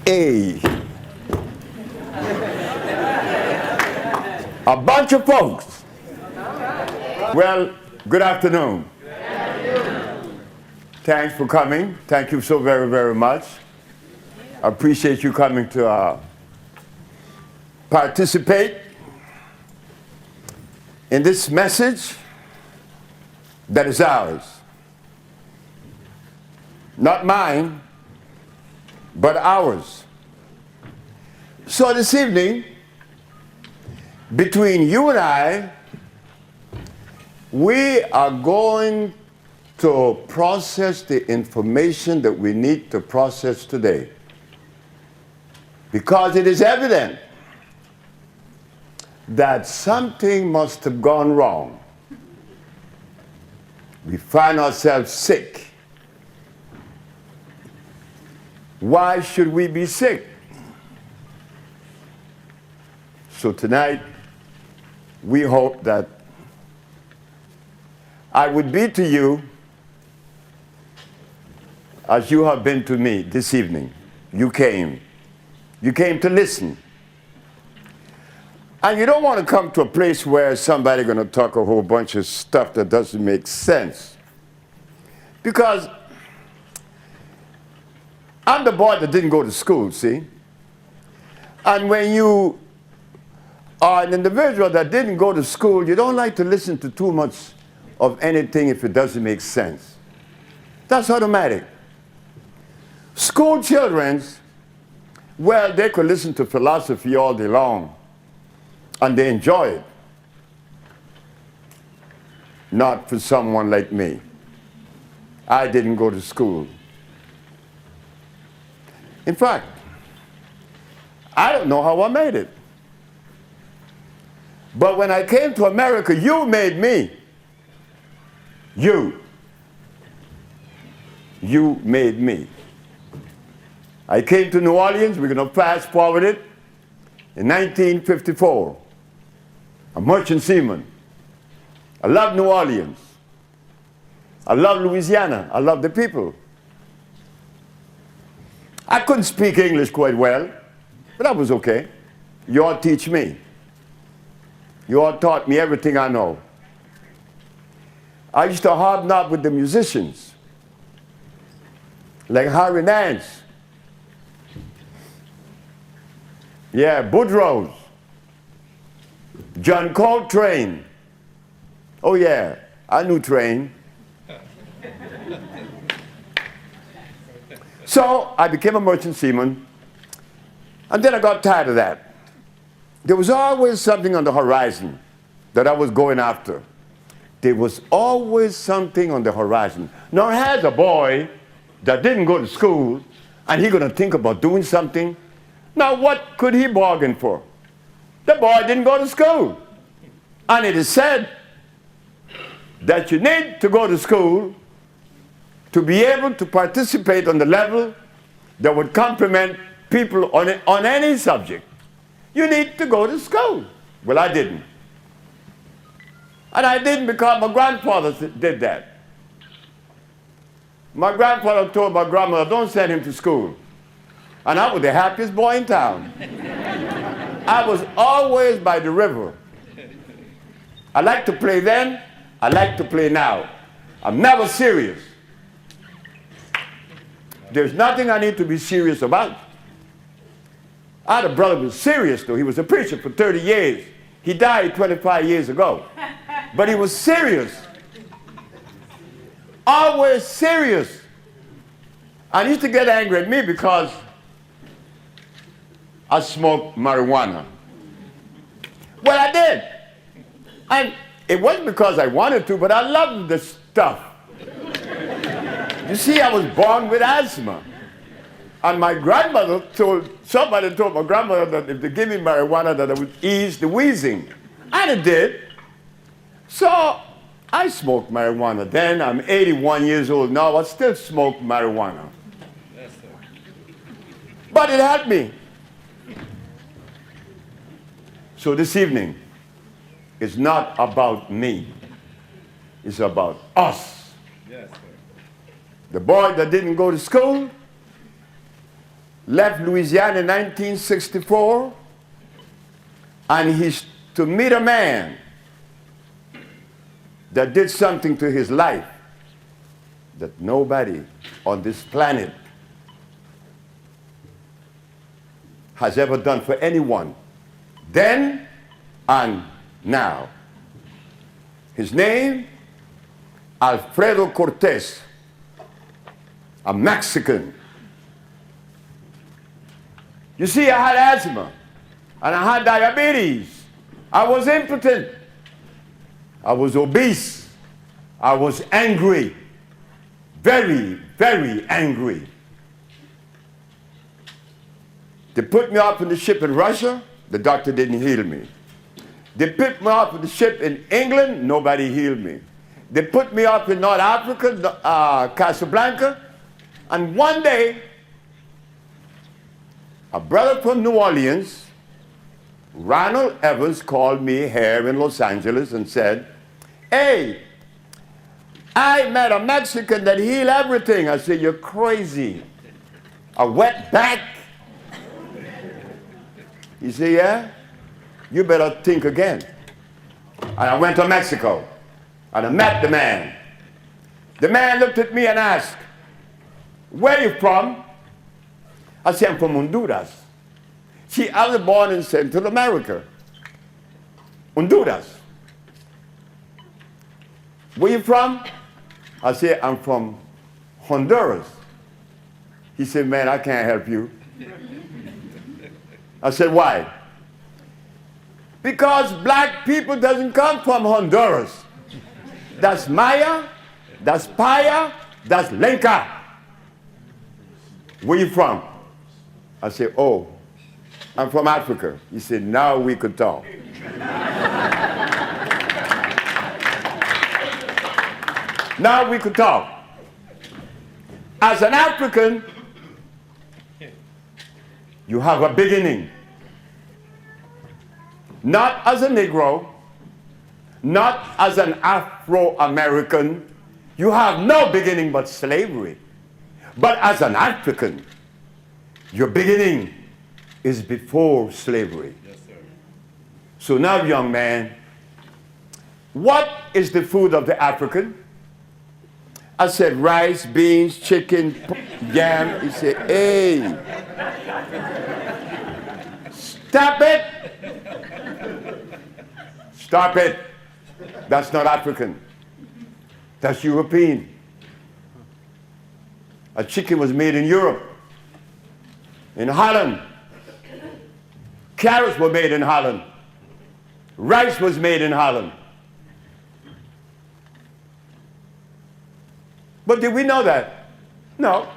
A bunch of folks. Well, good afternoon. Thanks for coming. Thank you so very, very much. I appreciate you coming to participate in this message that is ours. Not mine, but ours. So this evening, between you and I, we are going to process the information that we need to process today. Because it is evident that something must have gone wrong. We find ourselves sick. Why should we be sick? So tonight, we hope that I would be to you as you have been to me this evening. You came. You came to listen. And you don't want to come to a place where somebody's going to talk a whole bunch of stuff that doesn't make sense. Because I'm the boy that didn't go to school, see? And when you are an individual that didn't go to school, you don't like to listen to too much of anything if it doesn't make sense. That's automatic. School children, well, they could listen to philosophy all day long, and they enjoy it. Not for someone like me. I didn't go to school. In fact, I don't know how I made it. But when I came to America, you made me. You made me. I came to New Orleans. We're going to fast forward it. In 1954, a merchant seaman. I love New Orleans. I love Louisiana. I love the people. I couldn't speak English quite well, but that was okay. You all teach me. You all taught me everything I know. I used to hobnob with the musicians, like Harry Nance. Yeah, Boudreaux, John Coltrane. Oh yeah, I knew Train. So I became a merchant seaman, and then I got tired of that. There was always something on the horizon that I was going after. There was always something on the horizon. Now, here's a boy that didn't go to school, and he's going to think about doing something. Now, what could he bargain for? The boy didn't go to school. And it is said that you need to go to school to be able to participate on the level that would complement people on any subject. You need to go to school. Well, I didn't. And I didn't because my grandfather did that. My grandfather told my grandmother, don't send him to school. And I was the happiest boy in town. I was always by the river. I like to play then, I like to play now. I'm never serious. There's nothing I need to be serious about. I had a brother who was serious, though. He was a preacher for 30 years. He died 25 years ago. But he was serious. Always serious. And he used to get angry at me because I smoked marijuana. Well, I did. And it wasn't because I wanted to, but I loved the stuff. You see, I was born with asthma. And my grandmother somebody told my grandmother that if they give me marijuana, that it would ease the wheezing. And it did. So I smoked marijuana then. I'm 81 years old now. I still smoke marijuana. But it helped me. So this evening is not about me. It's about us. Yes, sir. The boy that didn't go to school left Louisiana in 1964, and he's to meet a man that did something to his life that nobody on this planet has ever done for anyone, then and now. His name, Alfredo Cortez, a Mexican. You see, I had asthma, and I had diabetes. I was impotent. I was obese. I was angry. Very, very angry. They put me off on the ship in Russia. The doctor didn't heal me. They put me off on the ship in England. Nobody healed me. They put me up in North Africa, Casablanca. And one day, a brother from New Orleans, Ronald Evans, called me here in Los Angeles and said, "Hey, I met a Mexican that healed everything." I said, "You're crazy. A wet back?" He said, "Yeah, you better think again." And I went to Mexico, and I met the man. The man looked at me and asked, "Where are you from?" I said, "I'm from Honduras." See, I was born in Central America. Honduras. "Where you from?" I said, "I'm from Honduras." He said, "Man, I can't help you." I said, "Why?" "Because black people doesn't come from Honduras. That's Maya, that's Paya, that's Lenca." "Where you from?" I said, "Oh, I'm from Africa." He said, "Now we could talk." Now we could talk. As an African, you have a beginning. Not as a Negro, not as an Afro-American. You have no beginning but slavery. But as an African, your beginning is before slavery. Yes, sir. So now, young man, what is the food of the African? I said, rice, beans, chicken, yam. He said, "Hey, stop it. Stop it. That's not African. That's European. A chicken was made in Europe, in Holland. Carrots were made in Holland. Rice was made in Holland. But did we know that? No.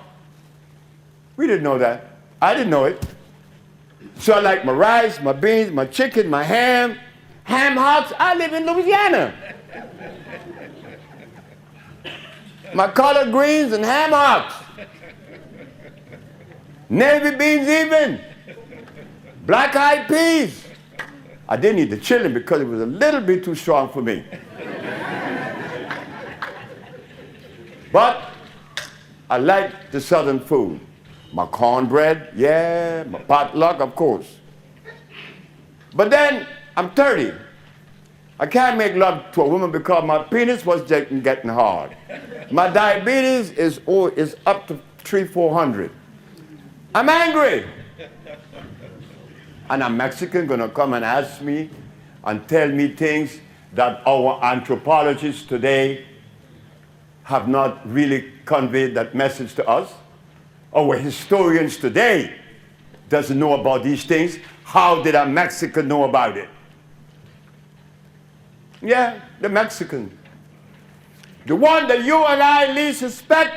We didn't know that. I didn't know it. So I like my rice, my beans, my chicken, my ham. Ham hocks. I live in Louisiana. My collard greens and ham hocks. Navy beans even. Black eyed peas. I didn't eat the chili because it was a little bit too strong for me. But I like the southern food. My cornbread, yeah, my potluck, of course. But then I'm 30. I can't make love to a woman because my penis was getting hard. My diabetes is up to 300-400. I'm angry. And a Mexican gonna come and ask me and tell me things that our anthropologists today have not really conveyed that message to us. Our historians today doesn't know about these things. How did a Mexican know about it? Yeah, the Mexican. The one that you and I least suspect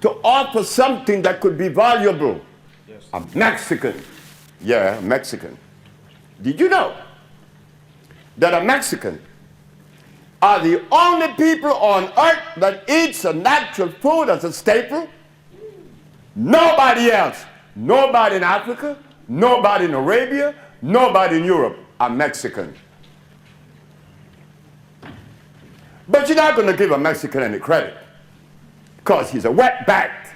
to offer something that could be valuable. Yes. A Mexican. Yeah, a Mexican. Did you know that a Mexican are the only people on earth that eats a natural food as a staple? Nobody else. Nobody in Africa, nobody in Arabia, nobody in Europe are Mexican. But you're not going to give a Mexican any credit because he's a wetback.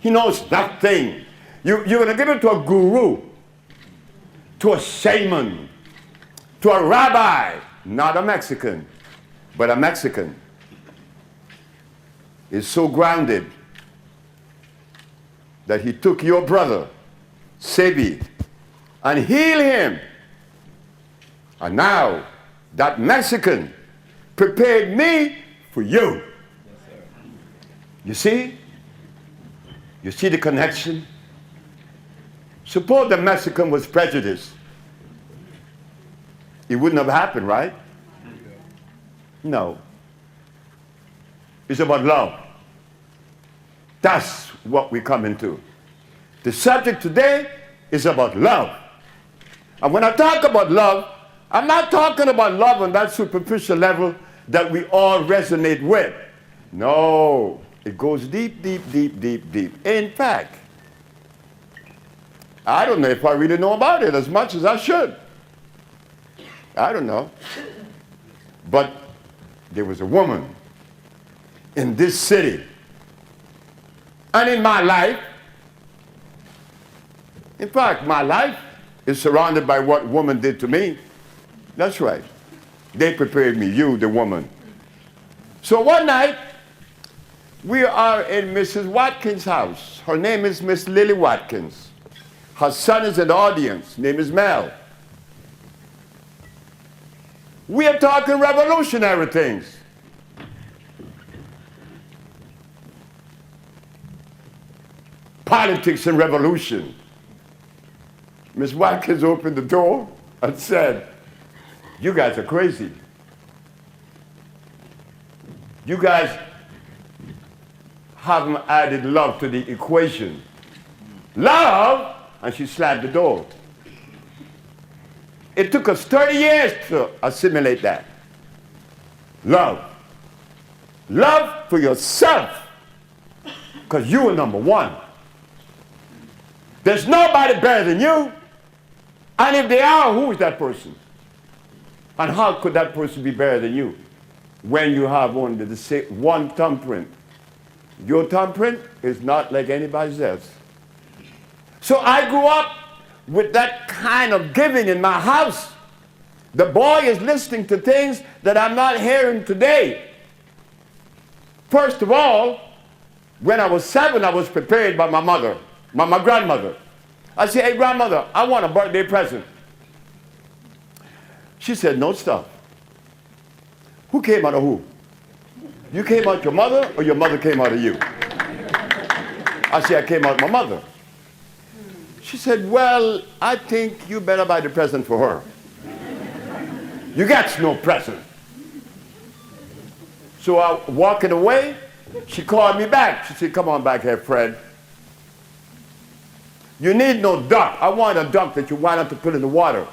He knows nothing. You're going to give it to a guru, to a shaman, to a rabbi, not a Mexican, but a Mexican is so grounded that he took your brother, Sebi, and healed him. And now, that Mexican prepared me for you. You see? You see the connection? Suppose the Mexican was prejudiced. It wouldn't have happened, right? No. It's about love. That's what we come into. The subject today is about love. And when I talk about love, I'm not talking about love on that superficial level that we all resonate with. No, it goes deep, deep, deep, deep, deep. In fact, I don't know if I really know about it as much as I should. I don't know. But there was a woman in this city and in my life. In fact, my life is surrounded by what woman did to me. That's right. They prepared me, you, the woman. So one night, we are in Mrs. Watkins' house. Her name is Miss Lily Watkins. Her son is in the audience. Name is Mel. We are talking revolutionary things. Politics and revolution. Miss Watkins opened the door and said, "You guys are crazy. You guys haven't added love to the equation." Love? And she slammed the door. It took us 30 years to assimilate that. Love. Love for yourself. Because you are number one. There's nobody better than you. And if they are, who is that person? And how could that person be better than you when you have only the same one thumbprint? Your thumbprint is not like anybody's else. So I grew up with that kind of giving in my house. The boy is listening to things that I'm not hearing today. First of all, when I was 7, I was prepared by my mother, my grandmother. I said, "Hey, grandmother, I want a birthday present." She said, "No stuff." Who came out of who? You came out your mother or your mother came out of you? I said, "I came out my mother." She said, "Well, I think you better buy the present for her. You got no present." So I walking away, she called me back. She said, "Come on back here, Fred. You need no duck. I want a duck that you wind up to put in the water.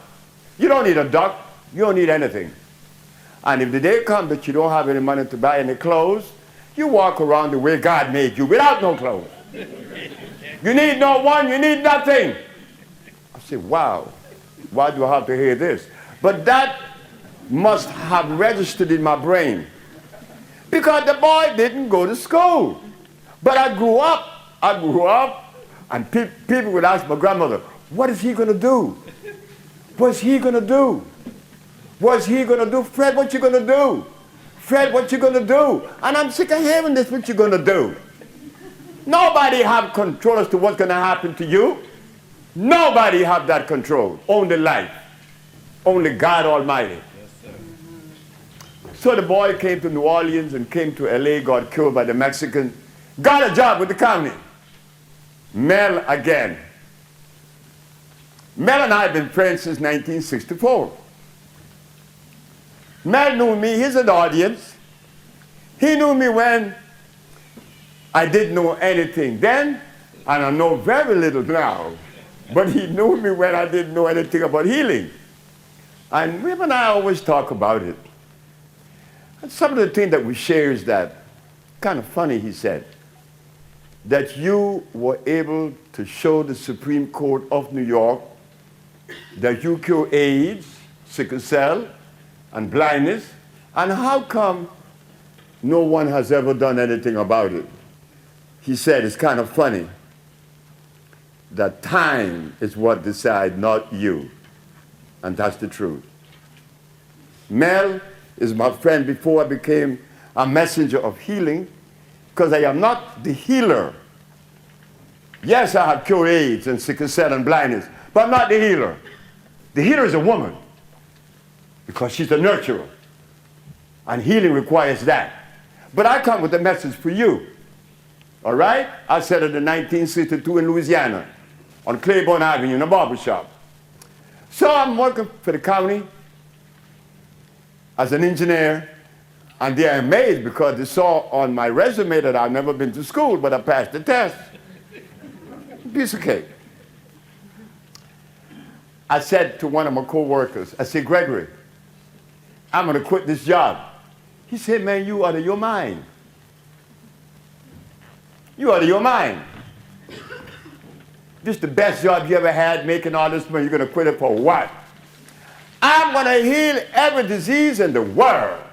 You don't need a duck. You don't need anything. And if the day comes that you don't have any money to buy any clothes, you walk around the way God made you without no clothes. You need no one, you need nothing." I said, wow, why do I have to hear this? But that must have registered in my brain. Because the boy didn't go to school. But I grew up, and people would ask my grandmother, "What is he going to do? What's he going to do? What's he going to do? Fred, what you going to do? Fred, what you going to do?" And I'm sick of hearing this, "What you going to do?" Nobody have control as to what's going to happen to you. Nobody have that control. Only life. Only God Almighty. Yes, sir. So the boy came to New Orleans and came to LA, got killed by the Mexican, got a job with the county. Mel again. Mel and I have been friends since 1964. Mel knew me, he's an audience. He knew me when I didn't know anything then, and I know very little now. But he knew me when I didn't know anything about healing. And him and I always talk about it. And some of the things that we share is that, kind of funny, he said, that you were able to show the Supreme Court of New York that you cure AIDS, sickle cell, and blindness, and how come no one has ever done anything about it? he said, it's kind of funny that time is what decides, not you. And that's the truth. Mel is my friend before I became a messenger of healing, because I am not the healer. Yes, I have cured AIDS and sickle cell and blindness, but I'm not the healer. The healer is a woman, because she's a nurturer. And healing requires that. But I come with a message for you. All right? I said it in 1962 in Louisiana, on Claiborne Avenue in a barbershop. So I'm working for the county as an engineer, and they're amazed because they saw on my resume that I've never been to school, but I passed the test. Piece of cake. I said to one of my co-workers, I said, Gregory, I'm going to quit this job. He said, man, you out of your mind. You out of your mind. This is the best job you ever had, making all this money. You're going to quit it for what? I'm going to heal every disease in the world.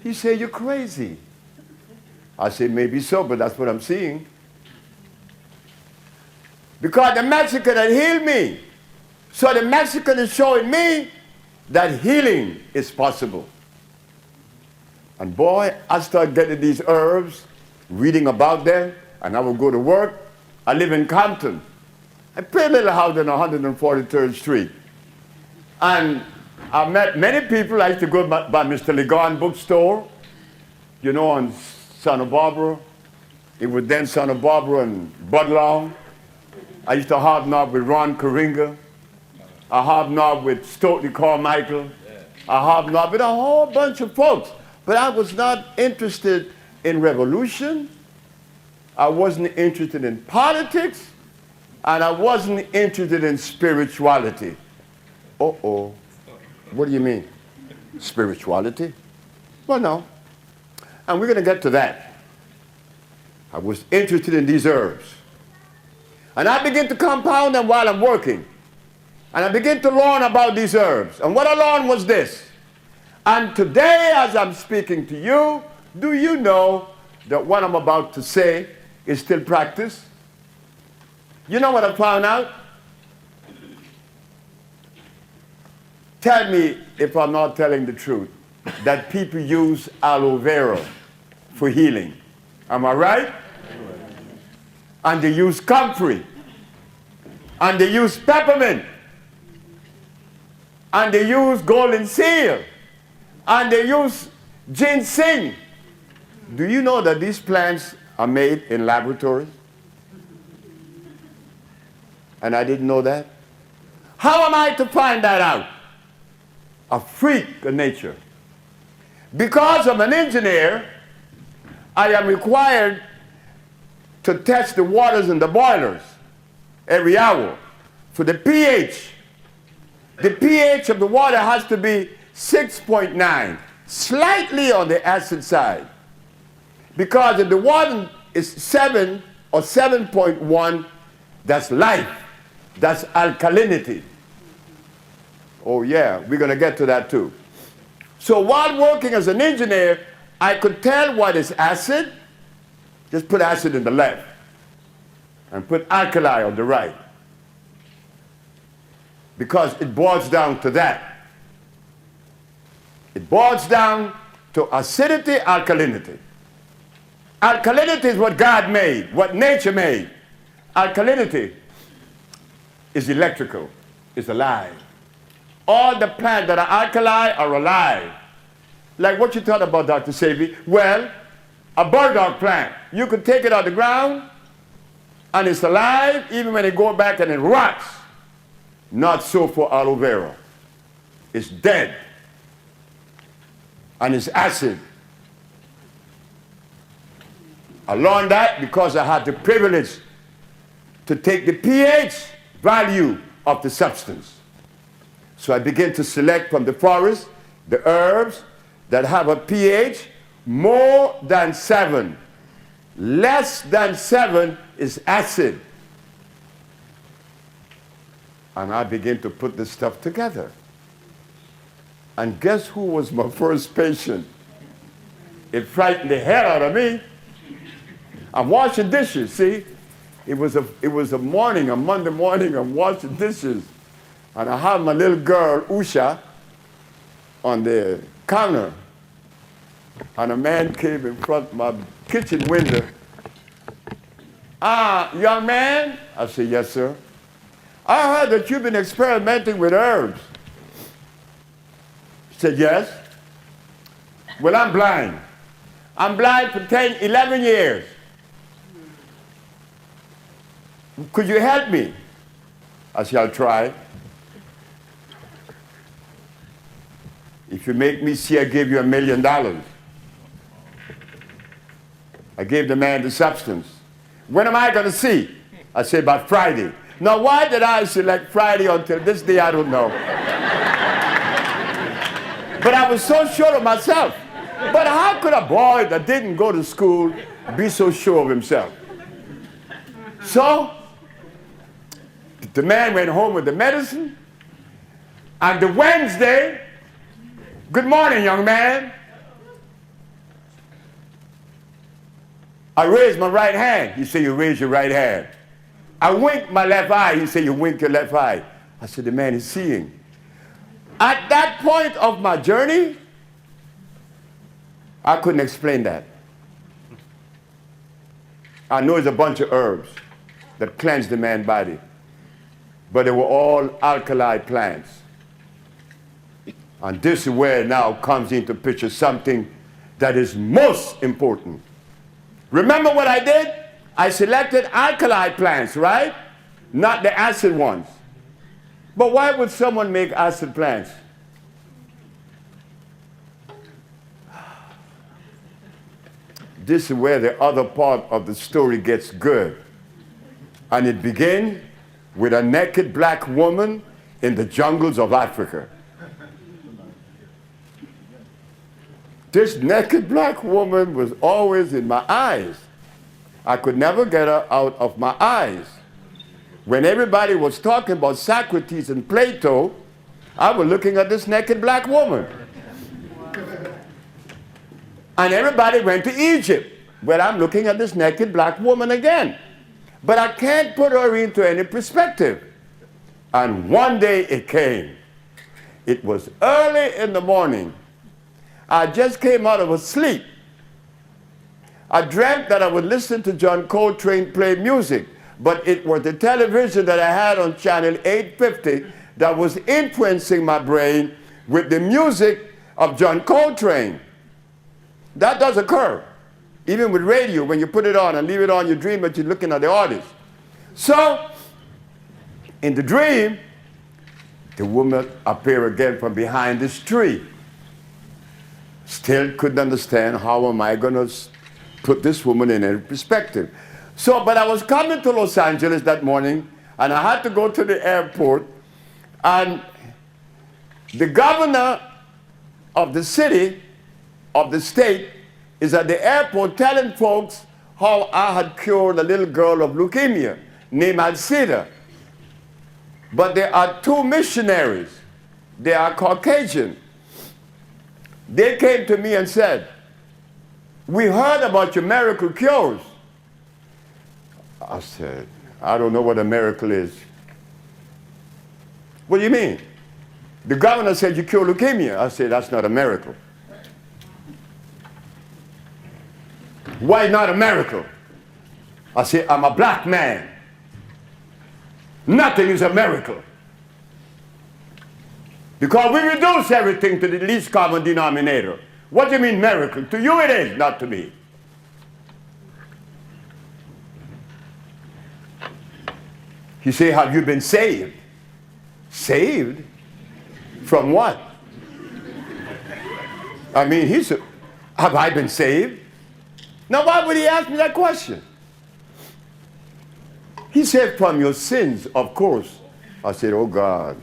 He said, you're crazy. I said, maybe so, but that's what I'm seeing. Because the Mexican had healed me. So the Mexican is showing me that healing is possible. And boy, I started getting these herbs, reading about them, and I would go to work. I live in Compton. I pay a little house on 143rd Street. And I met many people. I used to go by Mr. Ligon bookstore, you know, on Santa Barbara. It was then Santa Barbara and Budlong. I used to hobnob with Ron Karinga. I hobnob with Stokely Carmichael. I hobnob with a whole bunch of folks. But I was not interested in revolution. I wasn't interested in politics. And I wasn't interested in spirituality. Uh-oh. What do you mean? Spirituality? Well, no. And we're going to get to that. I was interested in these herbs. And I begin to compound them while I'm working. And I begin to learn about these herbs. And what I learned was this. And today, as I'm speaking to you, do you know that what I'm about to say is still practice? You know what I found out? Tell me if I'm not telling the truth, that people use aloe vera for healing. Am I right? And they use comfrey. And they use peppermint. And they use golden seal. And they use ginseng. Do you know that these plants are made in laboratories? And I didn't know that. How am I to find that out? A freak of nature. Because I'm an engineer, I am required to test the waters in the boilers every hour for the pH. The pH of the water has to be 6.9, slightly on the acid side. Because if the water is 7 or 7.1, that's life. That's alkalinity. Oh yeah, we're going to get to that too. So while working as an engineer, I could tell what is acid. Just put acid in the left and put alkali on the right. Because it boils down to that. It boils down to acidity, alkalinity. Alkalinity is what God made, what nature made. Alkalinity is electrical, is alive. All the plants that are alkali are alive. Like what you thought about, Dr. Sebi? Well, a burdock plant, you could take it out of the ground and it's alive even when it goes back and it rots. Not so for aloe vera. It's dead. And it's acid. I learned that because I had the privilege to take the pH value of the substance. So I began to select from the forest the herbs that have a pH more than 7. Less than 7 is acid. And I began to put this stuff together. And guess who was my first patient? It frightened the hell out of me. I'm washing dishes, see? It was a morning, a Monday morning, I'm washing dishes. And I have my little girl, Usha, on the counter. And a man came in front of my kitchen window. Young man? I said, yes, sir. I heard that you've been experimenting with herbs. He said, yes. Well, I'm blind. I'm blind for 10, 11 years. Could you help me? I said, I'll try. If you make me see, I give you $1 million. I gave the man the substance. When am I going to see? I said, by Friday. Now, why did I select Friday until this day? I don't know. But I was so sure of myself. But how could a boy that didn't go to school be so sure of himself? So, the man went home with the medicine. And the Wednesday, good morning, young man. I raised my right hand. He said, you raise your right hand. I winked my left eye. He said, you wink your left eye. I said, the man is seeing. At that point of my journey, I couldn't explain that. I know it's a bunch of herbs that cleanse the man's body, but they were all alkali plants. And this is where now comes into picture something that is most important. Remember what I did? I selected alkali plants, right? Not the acid ones. But why would someone make acid plants? This is where the other part of the story gets good. And it begins with a naked black woman in the jungles of Africa. This naked black woman was always in my eyes. I could never get her out of my eyes. When everybody was talking about Socrates and Plato, I was looking at this naked black woman. And everybody went to Egypt. Well, I'm looking at this naked black woman again. But I can't put her into any perspective. And one day it came. It was early in the morning. I just came out of a sleep. I dreamt that I would listen to John Coltrane play music, but it was the television that I had on channel 850 that was influencing my brain with the music of John Coltrane. That does occur. Even with radio, when you put it on and leave it on, you dream that you're looking at the artist. So, in the dream, the woman appeared again from behind this tree. Still couldn't understand how am I going to put this woman in a perspective. So, but I was coming to Los Angeles that morning, and I had to go to the airport, and the governor of the city, of the state, is at the airport telling folks how I had cured a little girl of leukemia named Alcida. But there are two missionaries. They are Caucasian. They came to me and said, we heard about your miracle cures. I said, I don't know what a miracle is. What do you mean? The governor said you cure leukemia. I said, that's not a miracle. Why not a miracle? I said, I'm a black man. Nothing is a miracle. Because we reduce everything to the least common denominator. What do you mean miracle? To you it is, not to me. He said, have you been saved? Saved? From what? I mean, he said, have I been saved? Now, why would he ask me that question? He said, from your sins, of course. I said, oh, God.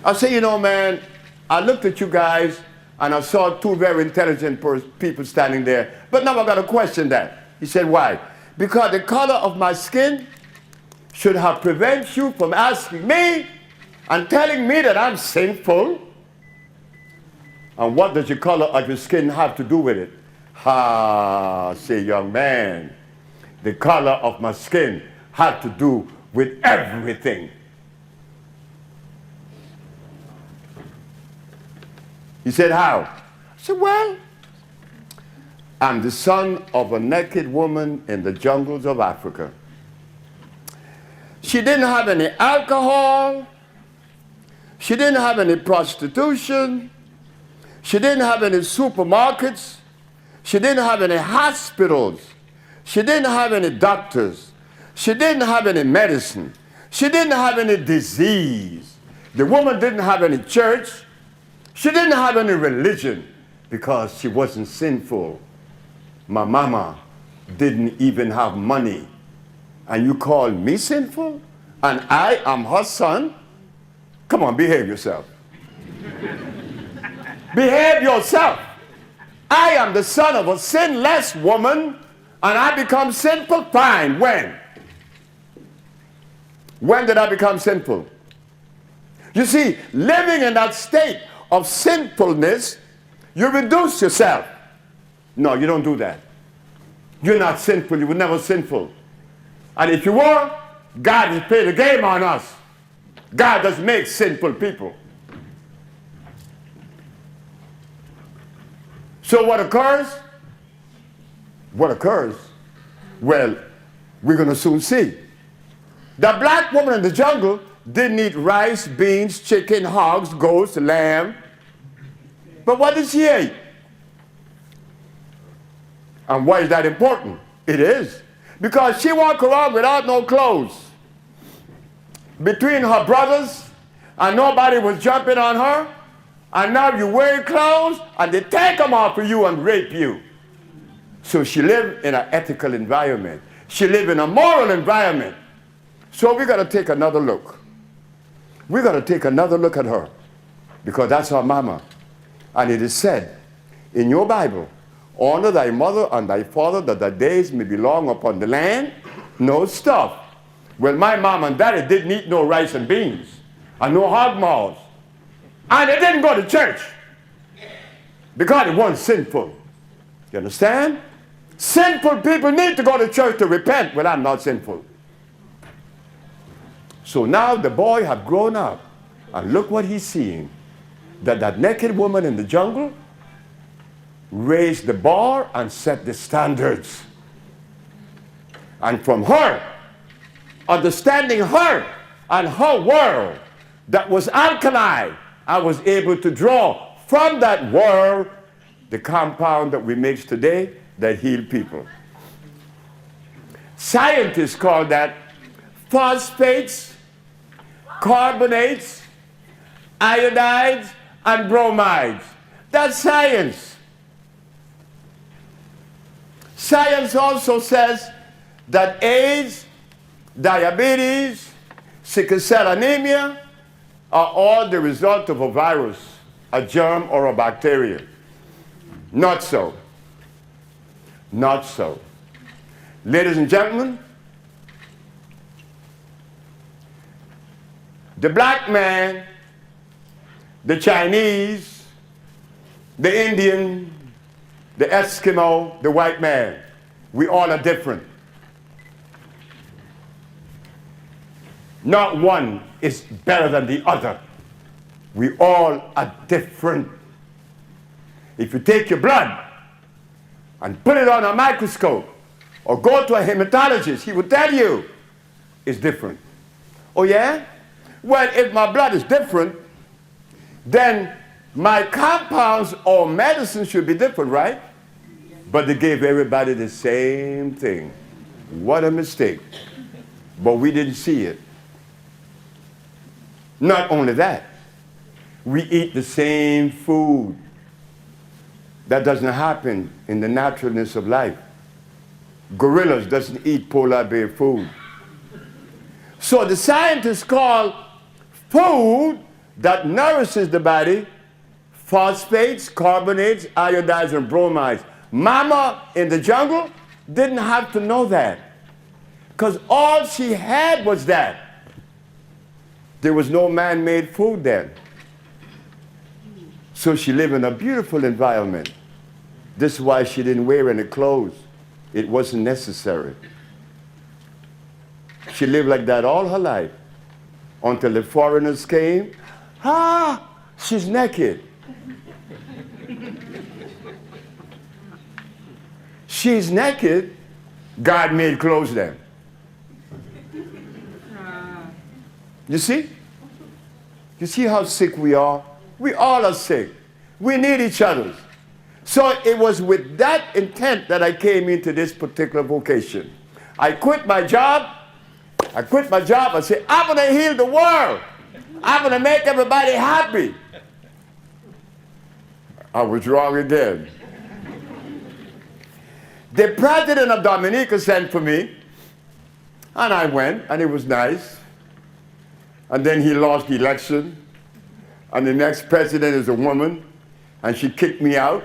I said, you know, man, I looked at you guys, and I saw two very intelligent people standing there. But now I got to question that. He said, why? Because the color of my skin should have prevented you from asking me and telling me that I'm sinful. And what does the color of your skin have to do with it? Ah, say, young man, the color of my skin had to do with everything. He said, how? I said, well, I'm the son of a naked woman in the jungles of Africa. She didn't have any alcohol. She didn't have any prostitution. She didn't have any supermarkets. She didn't have any hospitals. She didn't have any doctors. She didn't have any medicine. She didn't have any disease. The woman didn't have any church. She didn't have any religion because she wasn't sinful. My mama didn't even have money. And you call me sinful? And I am her son? Come on, behave yourself. Behave yourself. I am the son of a sinless woman, and I become sinful? Fine. When? When did I become sinful? You see, living in that state of sinfulness, you reduce yourself. No, you don't do that. You're not sinful. You were never sinful. And if you were, God has played a game on us. God does make sinful people. So what occurs? What occurs? Well, we're going to soon see. The black woman in the jungle didn't eat rice, beans, chicken, hogs, goats, lamb. But what did she eat? And why is that important? It is. Because she walked around without no clothes. Between her brothers, and nobody was jumping on her. And now you wear clothes, and they take them off of you and rape you. So she lived in an ethical environment. She lived in a moral environment. So we got to take another look. We got to take another look at her. Because that's her mama. And it is said in your Bible, honor thy mother and thy father, that thy days may be long upon the land. No stuff. Well, my mom and daddy didn't eat no rice and beans and no hog maws. And they didn't go to church because it wasn't sinful. You understand? Sinful people need to go to church to repent. Well, I'm not sinful. So now the boy had grown up, and look what he's seeing. That naked woman in the jungle raised the bar and set the standards. And from her, understanding her and her world that was alkali, I was able to draw from that world the compound that we make today that heal people. Scientists call that phosphates, carbonates, iodides, and bromides. That's science. Science also says that AIDS, diabetes, sickle cell anemia are all the result of a virus, a germ, or a bacteria. Not so. Not so. Ladies and gentlemen, the black man, the Chinese, the Indian, the Eskimo, the white man, we all are different. Not one is better than the other. We all are different. If you take your blood and put it on a microscope or go to a hematologist, he will tell you it's different. Oh yeah? Well, if my blood is different, then my compounds or medicine should be different, right? But they gave everybody the same thing. What a mistake. But we didn't see it. Not only that, we eat the same food. That doesn't happen in the naturalness of life. Gorillas doesn't eat polar bear food. So the scientists call food that nourishes the body phosphates, carbonates, iodides, and bromides. Mama in the jungle didn't have to know that, because all she had was that. There was no man-made food then. So she lived in a beautiful environment. This is why she didn't wear any clothes. It wasn't necessary. She lived like that all her life until the foreigners came. Ah, she's naked. She's naked. God made clothes then. You see? You see how sick we are? We all are sick. We need each other. So it was with that intent that I came into this particular vocation. I quit my job. I said, I'm going to heal the world. I'm going to make everybody happy. I was wrong again. The president of Dominica sent for me, and I went, and it was nice. And then he lost the election, and the next president is a woman, and she kicked me out.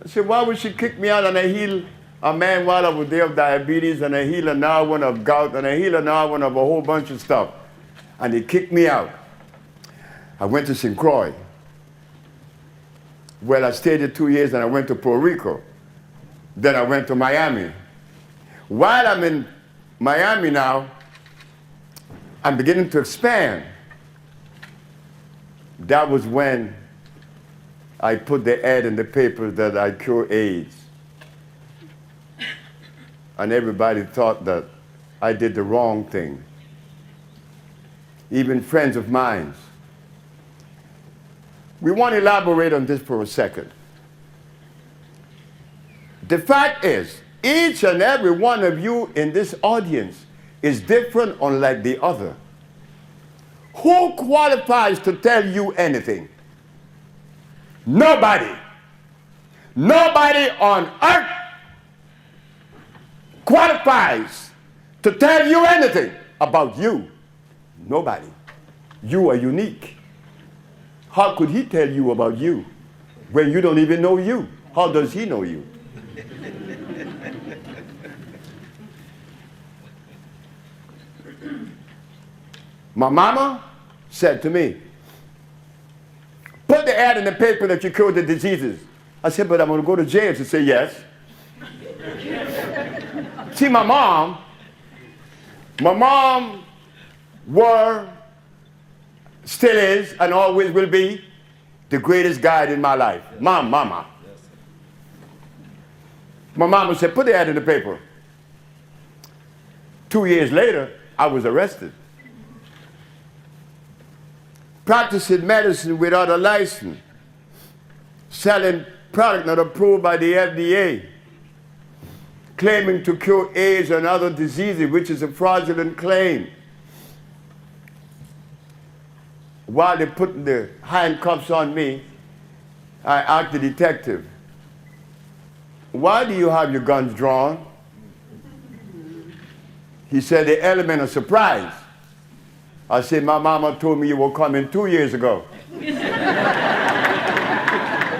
I said, why would she kick me out? And I healed a man while I was there of diabetes, and I healed another one of gout, and I healed another one of a whole bunch of stuff. And they kicked me out. I went to St. Croix. Well, I stayed there 2 years, and I went to Puerto Rico. Then I went to Miami. While I'm in Miami now, I'm beginning to expand. That was when I put the ad in the paper that I cure AIDS. And everybody thought that I did the wrong thing. Even friends of mine. We want to elaborate on this for a second. The fact is, each and every one of you in this audience is different unlike the other. Who qualifies to tell you anything? Nobody. Nobody on earth qualifies to tell you anything about you. Nobody. You are unique. How could he tell you about you when you don't even know you? How does he know you? My mama said to me, put the ad in the paper that you cured the diseases. I said, but I'm going to go to jail. She said, yes. See, my mom were, still is, and always will be the greatest guide in my life. Mama. My mama said, put the ad in the paper. 2 years later, I was arrested. Practicing medicine without a license. Selling product not approved by the FDA. Claiming to cure AIDS and other diseases, which is a fraudulent claim. While they're putting the handcuffs on me, I asked the detective, why do you have your guns drawn? He said, the element of surprise. I said, my mama told me you were coming 2 years ago.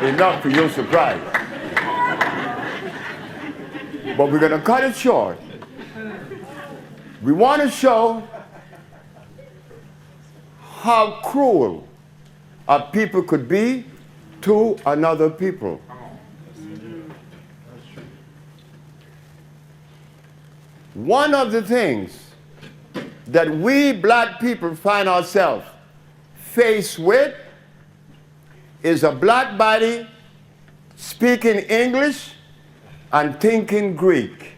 Enough for your surprise. But we're going to cut it short. We want to show how cruel a people could be to another people. One of the things that we black people find ourselves faced with is a black body speaking English and thinking Greek.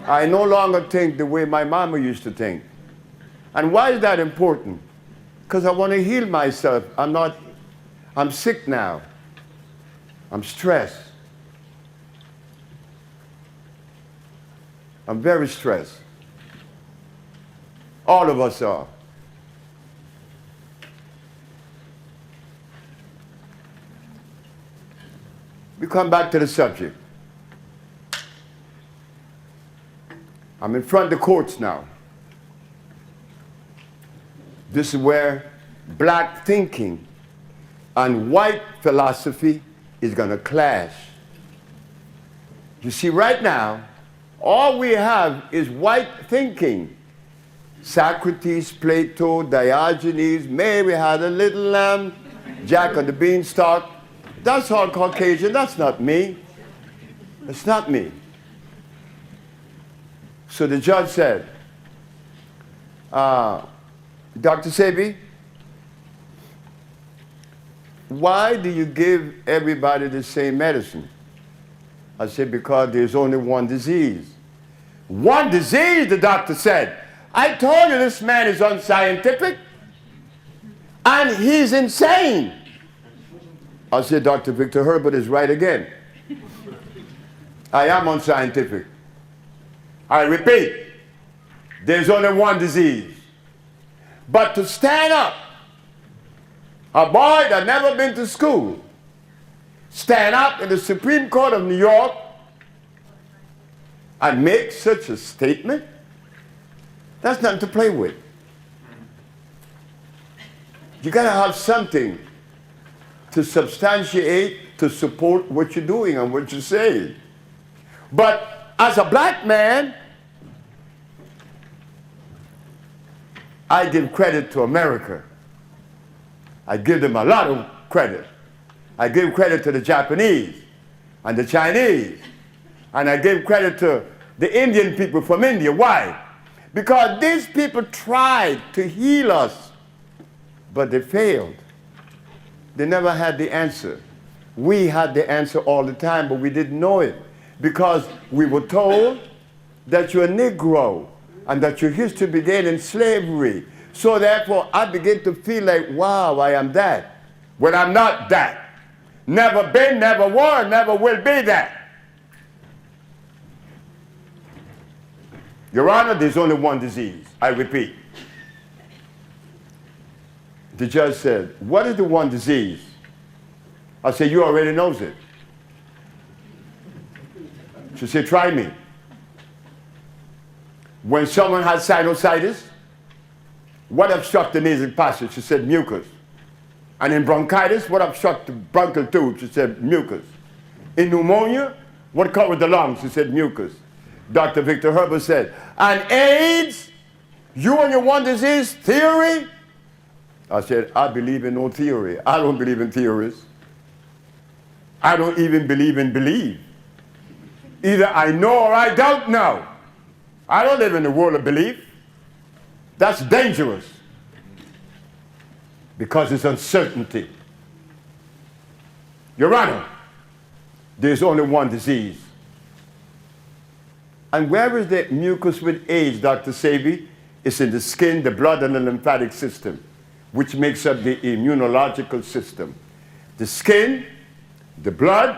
I no longer think the way my mama used to think. And why is that important? Because I want to heal myself. I'm sick now. I'm stressed. I'm very stressed. All of us are. We come back to the subject. I'm in front of the courts now. This is where black thinking and white philosophy is going to clash. You see, right now, all we have is white thinking. Socrates, Plato, Diogenes, Mary had a little lamb. Jack of the Beanstalk. That's all Caucasian. That's not me. It's not me. So the judge said, Dr. Sebi, why do you give everybody the same medicine? I said, because there's only one disease. One disease, the doctor said. I told you this man is unscientific and he's insane. I said, Dr. Victor Herbert is right again. I am unscientific. I repeat, there's only one disease. But to stand up, a boy that never been to school, stand up in the Supreme Court of New York and make such a statement, that's nothing to play with. You got to have something to substantiate, to support what you're doing and what you're saying. But as a black man, I give credit to America. I give them a lot of credit. I give credit to the Japanese and the Chinese. And I give credit to the Indian people from India. Why? Because these people tried to heal us, but they failed. They never had the answer. We had the answer all the time, but we didn't know it because we were told that you're a Negro and that your history began in slavery. So therefore, I begin to feel like, wow, I am that. When I'm not that. Never been, never were, never will be that. Your Honor, there's only one disease. I repeat. The judge said, what is the one disease? I said, you already knows it. She said, try me. When someone has sinusitis, what obstructs the nasal passage? She said, mucus. And in bronchitis, what obstructs the bronchial tube? She said, mucus. In pneumonia, what covers the lungs? She said, mucus. Dr. Victor Herbert said, and AIDS, you and your one disease theory? I said, I believe in no theory. I don't believe in theories. I don't even believe in believe. Either I know or I don't know. I don't live in the world of belief. That's dangerous because it's uncertainty. Your Honor, there's only one disease. And where is the mucus with AIDS, Dr. Sebi? It's in the skin, the blood, and the lymphatic system, which makes up the immunological system. The skin, the blood,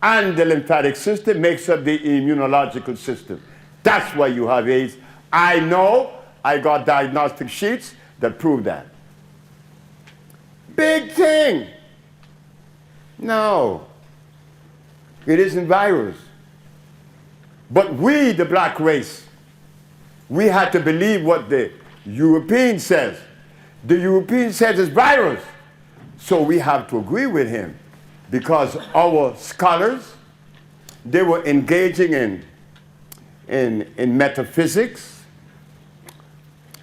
and the lymphatic system makes up the immunological system. That's why you have AIDS. I know. I got diagnostic sheets that prove that. Big thing. No. It isn't virus. But we, the black race, we had to believe what the European says. The European says it's virus. So we have to agree with him because our scholars, they were engaging in metaphysics,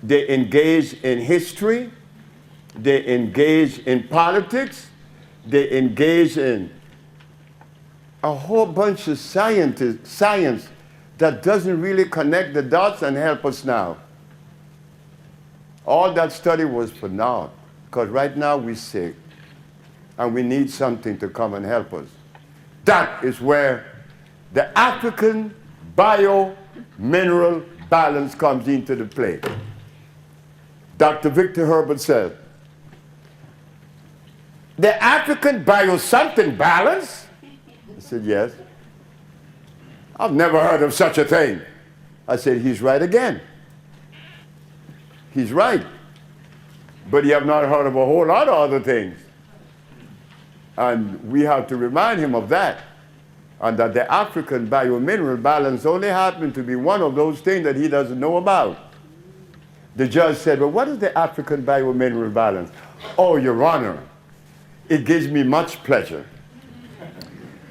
they engaged in history, they engaged in politics, they engaged in a whole bunch of science that doesn't really connect the dots and help us now. All that study was for naught, because right now we're sick and we need something to come and help us. That is where the African bio-mineral balance comes into the play. Dr. Victor Herbert said, the African bio-something balance? I said, yes. I've never heard of such a thing. I said, he's right again. He's right. But you have not heard of a whole lot of other things. And we have to remind him of that. And that the African biomineral balance only happened to be one of those things that he doesn't know about. The judge said, well, what is the African biomineral balance? Oh, Your Honor, it gives me much pleasure.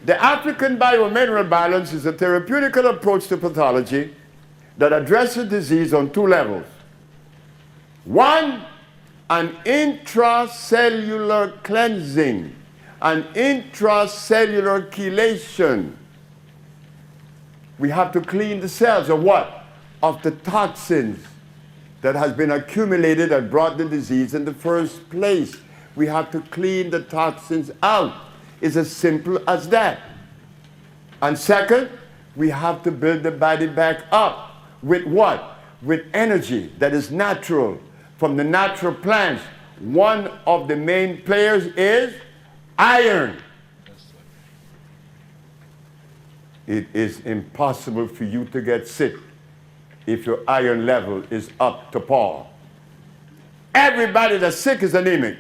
The African biomineral balance is a therapeutical approach to pathology that addresses disease on two levels. One, an intracellular cleansing, an intracellular chelation. We have to clean the cells of what? Of the toxins that has been accumulated and brought the disease in the first place. We have to clean the toxins out. It's as simple as that. And second, we have to build the body back up with what? With energy that is natural from the natural plants. One of the main players is iron. It is impossible for you to get sick if your iron level is up to par. Everybody that's sick is anemic.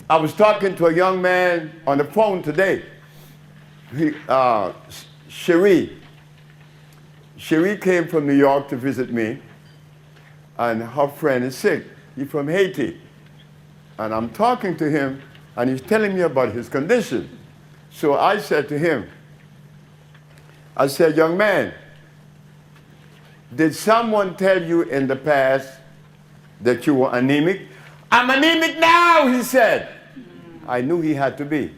I was talking to a young man on the phone today. Cherie came from New York to visit me, and her friend is sick. He's from Haiti. And I'm talking to him, and he's telling me about his condition. So I said to him, I said, young man, did someone tell you in the past that you were anemic? I'm anemic now, he said. I knew he had to be.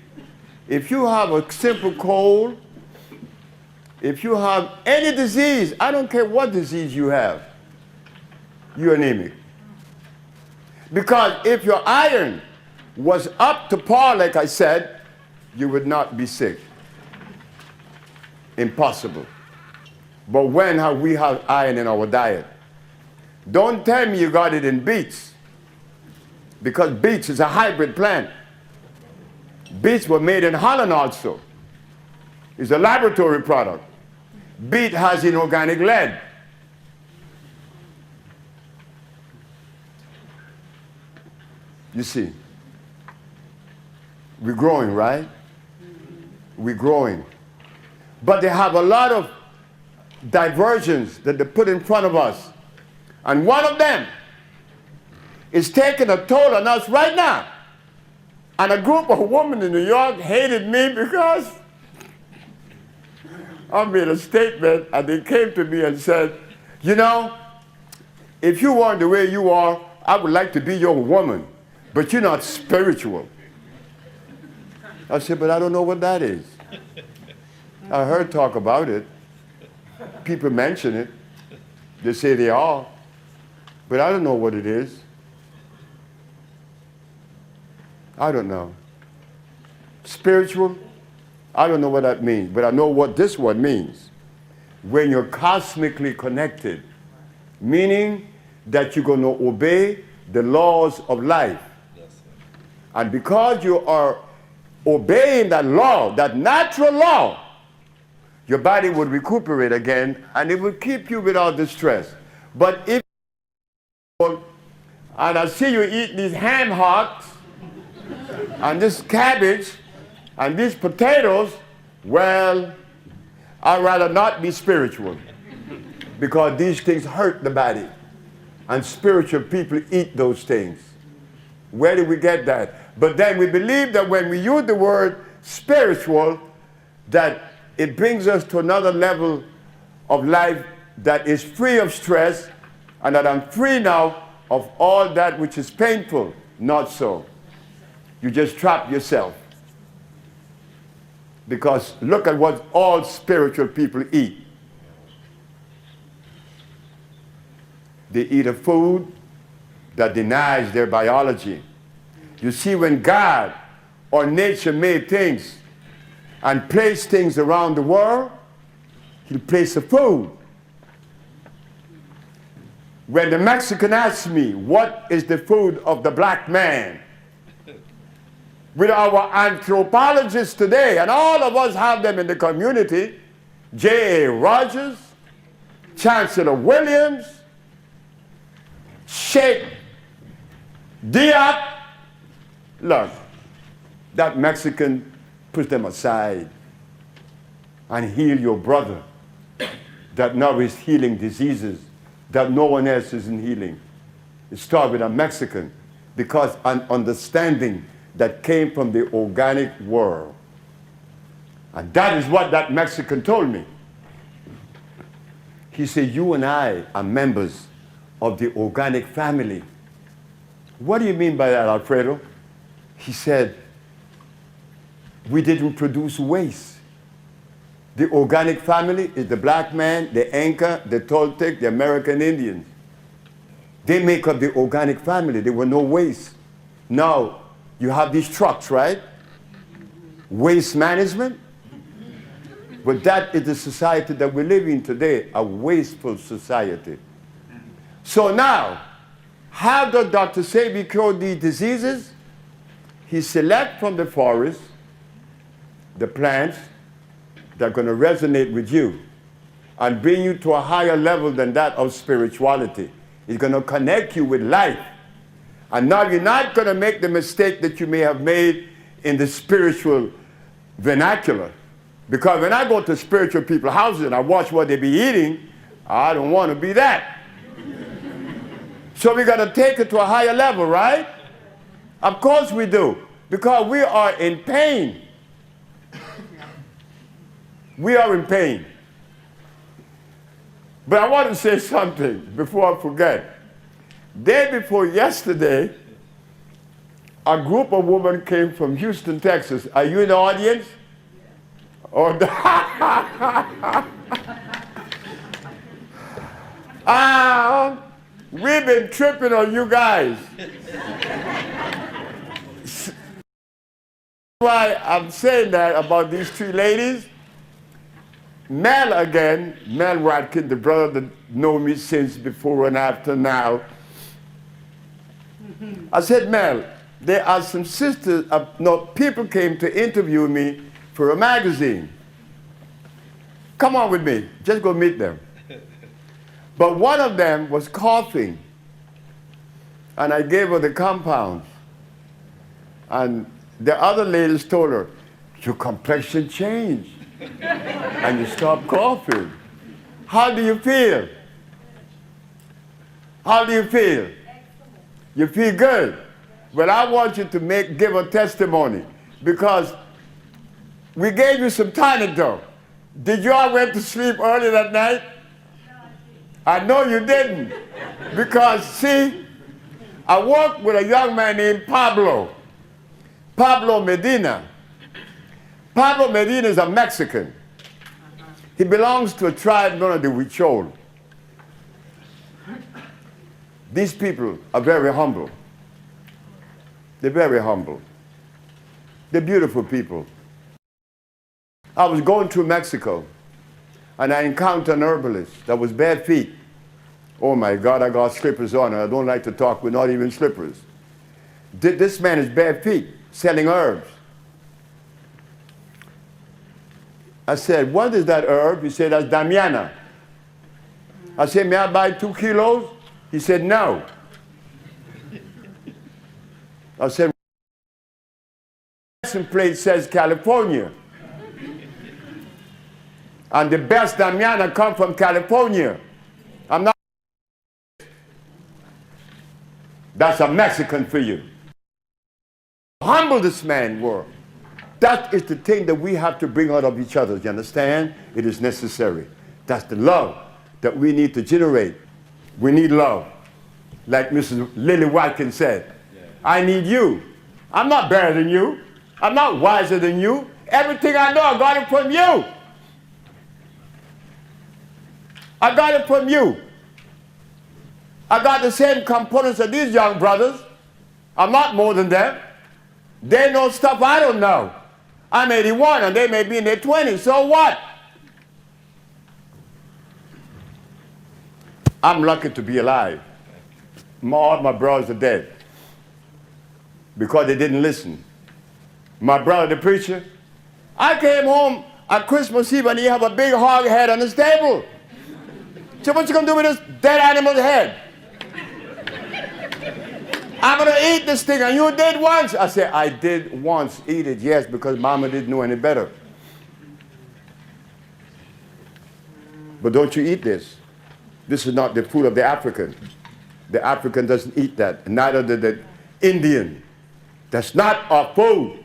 If you have a simple cold, if you have any disease, I don't care what disease you have, you're anemic. Because if your iron was up to par, like I said, you would not be sick. Impossible. But when have we have iron in our diet? Don't tell me you got it in beets, because beets is a hybrid plant. Beets were made in Holland also. It's a laboratory product. Beet has inorganic lead. You see, we're growing, right? We're growing. But they have a lot of diversions that they put in front of us. And one of them is taking a toll on us right now. And a group of women in New York hated me because I made a statement, and they came to me and said, you know, if you weren't the way you are, I would like to be your woman, but you're not spiritual. I said, but I don't know what that is. I heard talk about it. People mention it. They say they are, but I don't know what it is. I don't know. Spiritual, I don't know what that means, but I know what this one means. When you're cosmically connected, meaning that you're going to obey the laws of life. Yes, and because you are obeying that law, that natural law, your body would recuperate again, and it will keep you without distress. But if, and I see you eat these ham hocks, and this cabbage, and these potatoes, well, I'd rather not be spiritual, because these things hurt the body, and spiritual people eat those things. Where did we get that? But then we believe that when we use the word spiritual, that it brings us to another level of life that is free of stress, and that I'm free now of all that which is painful. Not so. You just trap yourself. Because look at what all spiritual people eat. They eat a food that denies their biology. You see, when God or nature made things and placed things around the world, He'll place a food. When the Mexican asks me, what is the food of the black man? With our anthropologists today, and all of us have them in the community, J.A. Rogers, Chancellor Williams, Sheikh Diop, look, that Mexican puts them aside and heal your brother that now is healing diseases that no one else is in healing. It started with a Mexican, because an understanding that came from the organic world. And that is what that Mexican told me. He said, you and I are members of the organic family. What do you mean by that, Alfredo? He said, we didn't produce waste. The organic family is the black man, the Inca, the Toltec, the American Indians. They make up the organic family. There were no waste. Now, you have these trucks, right? Waste management. But that is the society that we live in today, a wasteful society. So now, how does Dr. Sebi cure these diseases? He selects from the forest the plants that are going to resonate with you and bring you to a higher level than that of spirituality. It's going to connect you with life. And now you're not going to make the mistake that you may have made in the spiritual vernacular. Because when I go to spiritual people's houses and I watch what they be eating, I don't want to be that. So we're going to take it to a higher level, right? Of course we do. Because we are in pain. We are in pain. But I want to say something before I forget. Day before yesterday, a group of women came from Houston, Texas. Are you in the audience? Or we've been tripping on you guys. Why I'm saying that about these three ladies. Mel again, Mel Watkins, the brother that know me since before and after now. I said, Mel, there are some sisters, people came to interview me for a magazine. Come on with me, just go meet them. But one of them was coughing, and I gave her the compounds. And the other ladies told her, your complexion changed, and you stopped coughing. How do you feel? How do you feel? You feel good? Well, I want you to give a testimony, because we gave you some tonic though. Did you all went to sleep early that night? I know you didn't. Because see, I worked with a young man named Pablo Medina. Pablo Medina is a Mexican. He belongs to a tribe known as the Huichol. These people are very humble. They're very humble. They're beautiful people. I was going through Mexico, and I encountered an herbalist that was bare feet. Oh my God, I got slippers on, and I don't like to talk with not even slippers. This man is bare feet, selling herbs. I said, what is that herb? He said, that's Damiana. I said, may I buy 2 kilos? He said, no. I said, the plate says California. And the best Damiana come from California. I'm not. That's a Mexican for you. Humble this man were. That is the thing that we have to bring out of each other. You understand? It is necessary. That's the love that we need to generate. We need love. Like Mrs. Lily Watkins said, I need you. I'm not better than you. I'm not wiser than you. Everything I know, I got it from you. I got it from you. I got the same components of these young brothers. I'm not more than them. They know stuff I don't know. I'm 81 and they may be in their 20s, so what? I'm lucky to be alive. All my brothers are dead because they didn't listen. My brother, the preacher, I came home at Christmas Eve and he have a big hog head on his table. So what you gonna do with this dead animal's head? I'm gonna eat this thing, and you did once. I said, I did once eat it, yes, because Mama didn't know any better. But don't you eat this. This is not the food of the African. The African doesn't eat that, neither did the Indian. That's not our food.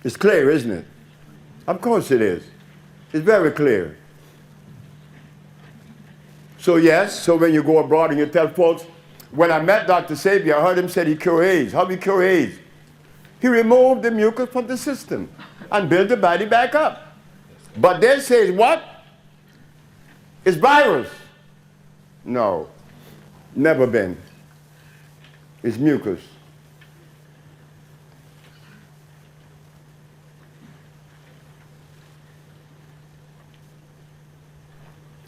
It's clear, isn't it? Of course it is. It's very clear. So yes, so when you go abroad and you tell folks, when I met Dr. Sebi, I heard him say he cure AIDS. How do you cure AIDS? He removed the mucus from the system and built the body back up. But they say, what? It's virus. No, never been. It's mucus.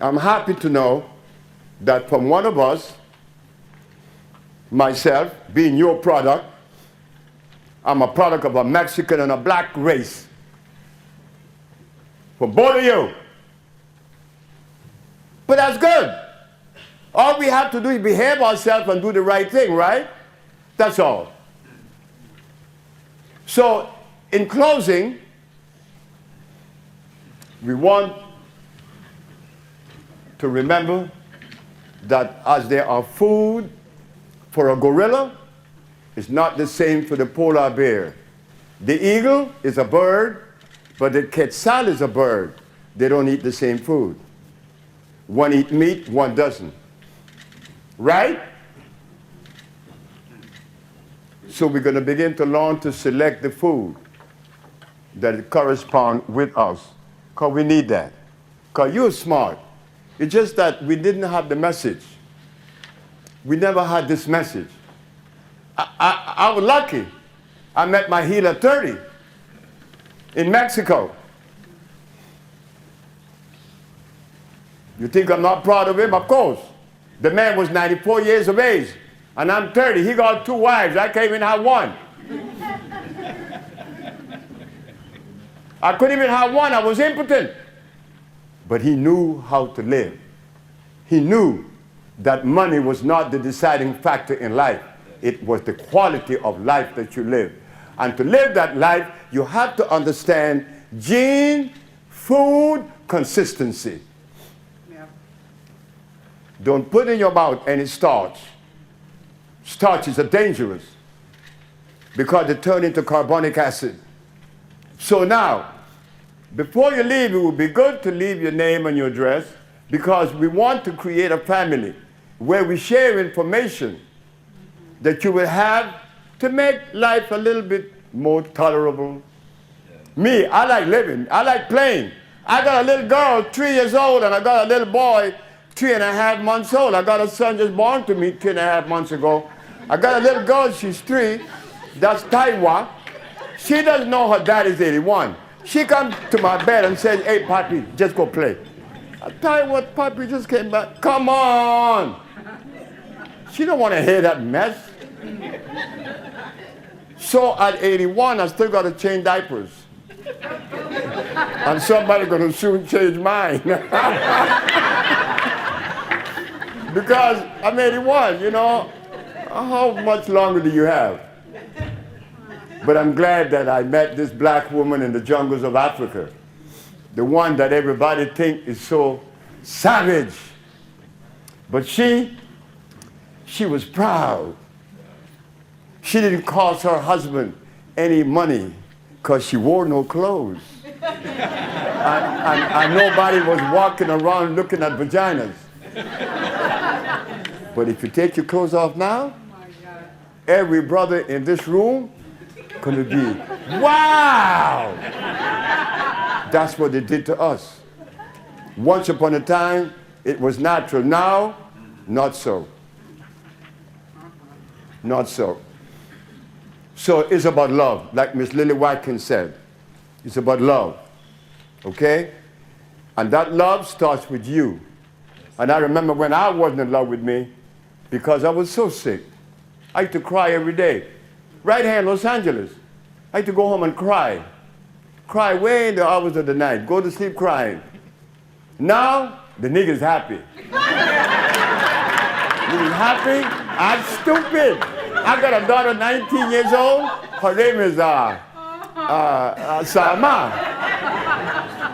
I'm happy to know that from one of us, myself, being your product, I'm a product of a Mexican and a black race. For both of you. But that's good. All we have to do is behave ourselves and do the right thing, right? That's all. So, in closing, we want to remember that as there are food for a gorilla, it's not the same for the polar bear. The eagle is a bird, but the quetzal is a bird. They don't eat the same food. One eats meat, one doesn't. Right? So we're going to begin to learn to select the food that corresponds with us. Because we need that. Because you're smart. It's just that we didn't have the message. We never had this message. I was lucky. I met my healer at 30 in Mexico. You think I'm not proud of him? Of course. The man was 94 years of age, and I'm 30. He got 2 wives. I can't even have one. I couldn't even have one. I was impotent. But he knew how to live. He knew that money was not the deciding factor in life. It was the quality of life that you live. And to live that life, you have to understand gene, food, consistency. Yeah. Don't put in your mouth any starch. Starches are dangerous because they turn into carbonic acid. So now, before you leave, it would be good to leave your name and your address because we want to create a family where we share information that you will have to make life a little bit more tolerable. Me, I like living. I like playing. I got a little girl, 3 years old, and I got a little boy, 3.5 months old. I got a son just born to me 3.5 months ago. I got a little girl, she's 3. That's Taiwa. She doesn't know her daddy's 81. She comes to my bed and says, hey, Papi, just go play. I tell you what, Papi just came back. Come on. She don't want to hear that mess. So at 81, I still got to change diapers. And somebody's going to soon change mine. Because I'm 81, you know. How much longer do you have? But I'm glad that I met this black woman in the jungles of Africa. The one that everybody thinks is so savage. But she was proud. She didn't cost her husband any money because she wore no clothes. and nobody was walking around looking at vaginas. But if you take your clothes off now, every brother in this room going to be, wow! That's what they did to us. Once upon a time, it was natural. Now, not so. Not so. So it's about love, like Miss Lily Watkins said. It's about love, okay? And that love starts with you. And I remember when I wasn't in love with me, because I was so sick. I used to cry every day. Right here in Los Angeles. I used to go home and cry. Cry way in the hours of the night. Go to sleep crying. Now, the nigga's happy. He's happy. I'm stupid. I got a daughter 19 years old. Her name is Sama.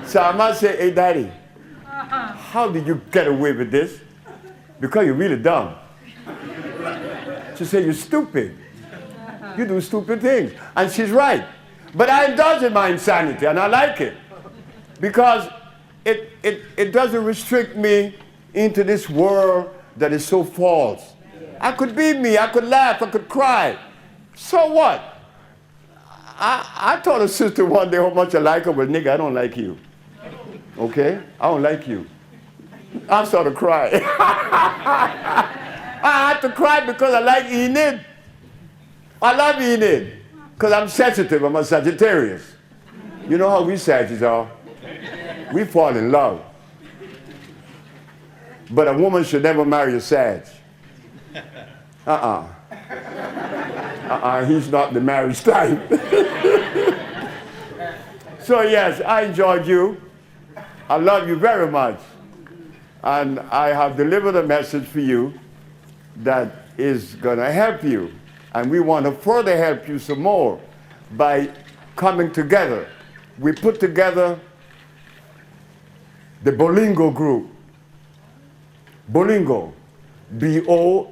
Sama said, hey, Daddy, how did you get away with this? Because you're really dumb. She said, you're stupid. You do stupid things. And she's right. But I indulge in my insanity, and I like it. Because it doesn't restrict me into this world that is so false. I could be me, I could laugh, I could cry. So what? I told a sister one day how much I like her, but nigga, I don't like you. Okay? I don't like you. I started crying. I had to cry because I like Enid. I love Enid because I'm sensitive. I'm a Sagittarius. You know how we Sagittarius are. We fall in love. But a woman should never marry a Sag. He's not the marriage type. So yes, I enjoyed you. I love you very much. And I have delivered a message for you that is going to help you. And we want to further help you some more by coming together. We put together the Bolingo group. Bolingo. B-O-L-I-N-G-O.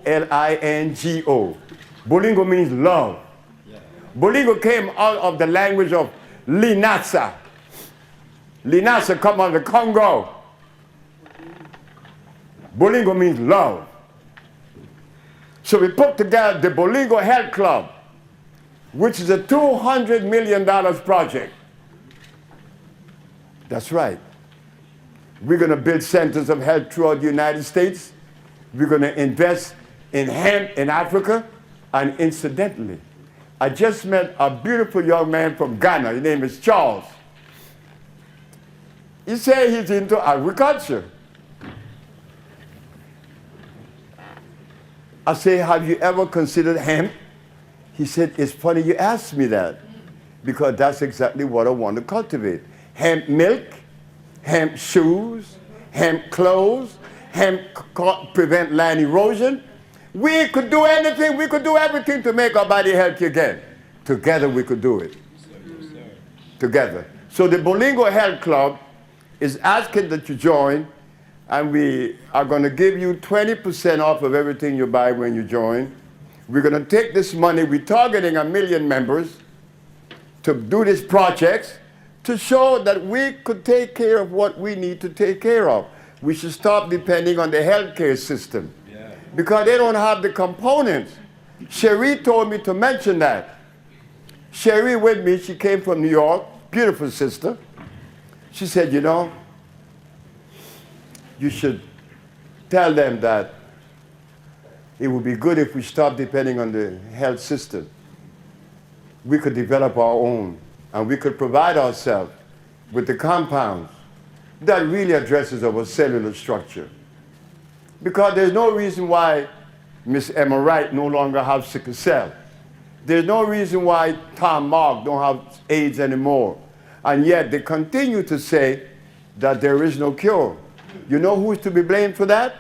Bolingo means love. Yeah. Bolingo came out of the language of Linasa. Linasa come out of the Congo. Bolingo means love. So we put together the Bolingo Health Club, which is a $200 million project. That's right. We're going to build centers of health throughout the United States. We're going to invest in hemp in Africa. And incidentally, I just met a beautiful young man from Ghana. His name is Charles. He said he's into agriculture. I say, have you ever considered hemp? He said, it's funny you asked me that, because that's exactly what I want to cultivate. Hemp milk, hemp shoes, hemp clothes, hemp prevent land erosion. We could do anything, we could do everything to make our body healthy again. Together we could do it. Together. So the Bolingo Health Club is asking that you join, and we are going to give you 20% off of everything you buy when you join. We're going to take this money, we're targeting 1 million members to do these projects to show that we could take care of what we need to take care of. We should stop depending on the healthcare system. Because they don't have the components. Cherie told me to mention that. Cherie with me, she came from New York, beautiful sister. She said, you know, you should tell them that it would be good if we stop depending on the health system. We could develop our own, and we could provide ourselves with the compounds that really addresses our cellular structure. Because there's no reason why Miss Emma Wright no longer has sickle cell. There's no reason why Tom Mark don't have AIDS anymore. And yet they continue to say that there is no cure. You know who's to be blamed for that?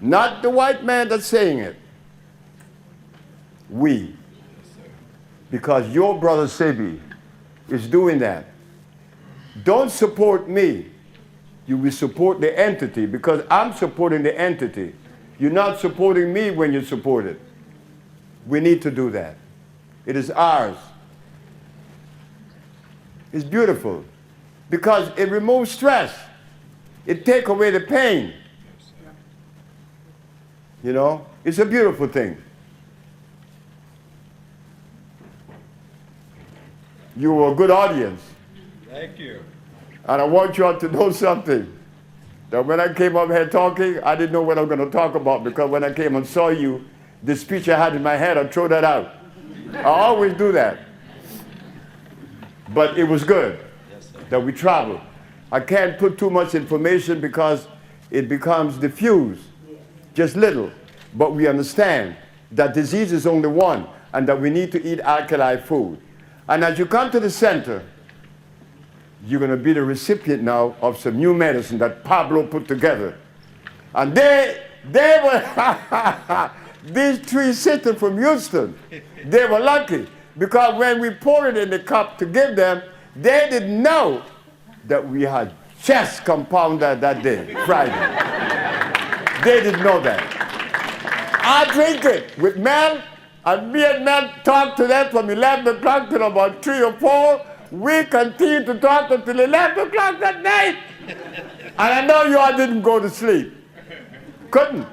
Not the white man that's saying it. We. Because your brother Sebi is doing that. Don't support me. You will support the entity, because I'm supporting the entity. You're not supporting me when you support it. We need to do that. It is ours. It's beautiful because it removes stress. It takes away the pain. You know, it's a beautiful thing. You were a good audience. Thank you. And I want you all to know something. That when I came up here talking, I didn't know what I'm going to talk about, because when I came and saw you, the speech I had in my head, I threw that out. I always do that. But it was good that we traveled. I can't put too much information because it becomes diffused, just little. But we understand that disease is only one, and that we need to eat alkali food. And as you come to the center, you're going to be the recipient now of some new medicine that Pablo put together. And they were, these three sisters from Houston, they were lucky, because when we poured it in the cup to give them, they didn't know that we had chest compounded that day, Friday. They didn't know that. I drink it with Mel, and me and Mel talked to them from 11 o'clock till about 3 or 4. We continued to talk until 11 o'clock that night. And I know you all didn't go to sleep. Couldn't.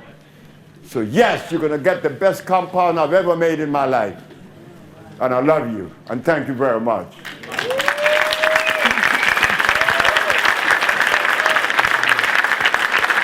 So yes, you're going to get the best compound I've ever made in my life. And I love you. And thank you very much.